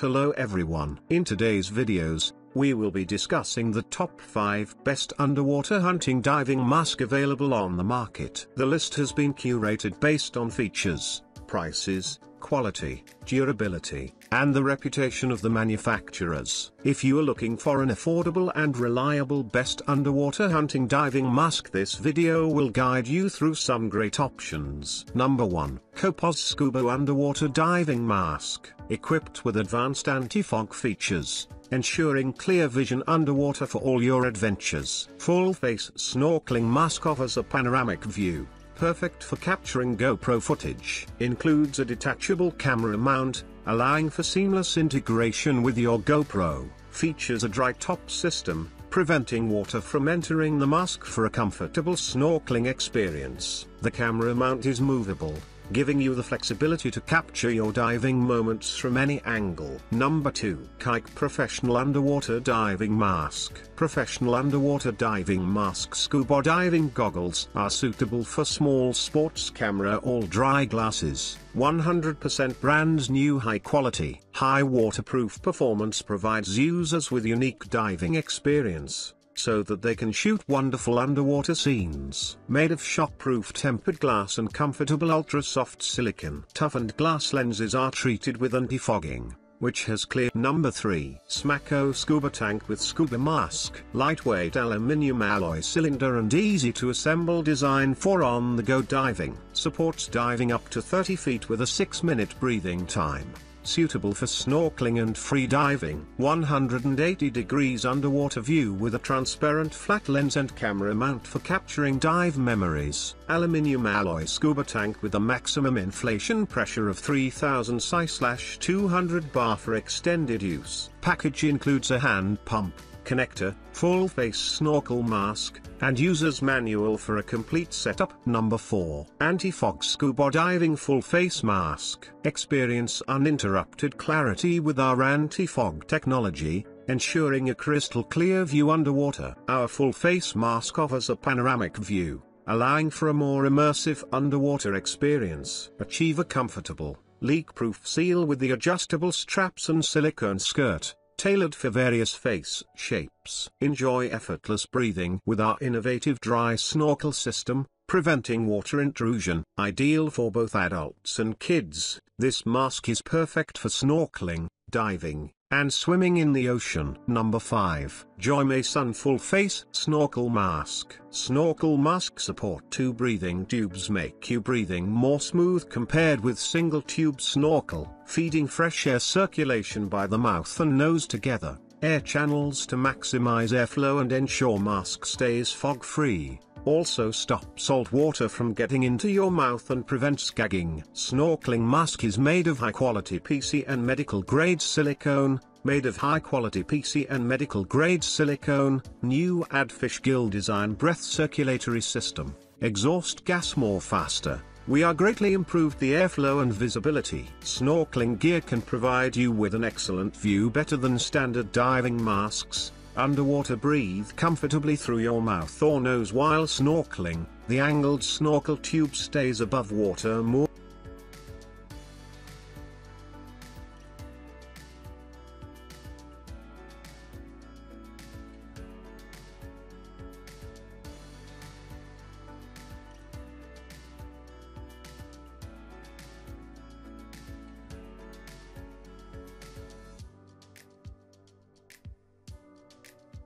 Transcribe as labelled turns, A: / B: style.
A: Hello everyone. In today's videos, we will be discussing the top 5 best underwater hunting diving mask available on the market. The list has been curated based on features, prices, quality, durability, and the reputation of the manufacturers. If you are looking for an affordable and reliable best underwater hunting diving mask, this video will guide you through some great options. Number 1. COPOZZ Scuba Underwater Diving Mask. Equipped with advanced anti-fog features, ensuring clear vision underwater for all your adventures. Full-face snorkeling mask offers a panoramic view, perfect for capturing GoPro footage. Includes a detachable camera mount, allowing for seamless integration with your GoPro. Features a dry top system, preventing water from entering the mask for a comfortable snorkeling experience. The camera mount is movable, giving you the flexibility to capture your diving moments from any angle. Number 2. QYQ Professional Underwater Diving Mask. Professional underwater diving mask scuba diving goggles are suitable for small sports camera or dry glasses. 100% brand new high quality, high waterproof performance provides users with unique diving experience, so that they can shoot wonderful underwater scenes. Made of shockproof tempered glass and comfortable ultra-soft silicone. Toughened glass lenses are treated with anti-fogging, which has clear. Number 3. SMACO Scuba Tank with Scuba Mask. Lightweight aluminium alloy cylinder and easy to assemble design for on-the-go diving. Supports diving up to 30 feet with a 6-minute breathing time. Suitable for snorkeling and free diving. 180 degrees underwater view with a transparent flat lens and camera mount for capturing dive memories. Aluminium alloy scuba tank with a maximum inflation pressure of 3000 psi/200 bar for extended use. Package includes a hand pump, connector, full face snorkel mask, and user's manual for a complete setup. Number 4. Anti-fog Scuba Diving Full Face Mask. Experience uninterrupted clarity with our anti-fog technology, ensuring a crystal clear view underwater. Our full face mask offers a panoramic view, allowing for a more immersive underwater experience. Achieve a comfortable, leak-proof seal with the adjustable straps and silicone skirt, tailored for various face shapes. Enjoy effortless breathing with our innovative dry snorkel system, preventing water intrusion. Ideal for both adults and kids, this mask is perfect for snorkeling, diving, and swimming in the ocean. Number 5. JoyMaySun Full Face Snorkel Mask. Snorkel mask support 2 breathing tubes, make you breathing more smooth compared with single tube snorkel, feeding fresh air circulation by the mouth and nose together. Air channels to maximize airflow and ensure mask stays fog free. Also stops salt water from getting into your mouth and prevents gagging. Snorkeling mask is made of high-quality PC and medical-grade silicone. Made of high-quality PC and medical-grade silicone. New Adfish Gill design breath circulatory system. Exhaust gas more faster. We are greatly improved the airflow and visibility. Snorkeling gear can provide you with an excellent view, better than standard diving masks. Underwater, breathe comfortably through your mouth or nose while snorkeling. The angled snorkel tube stays above water more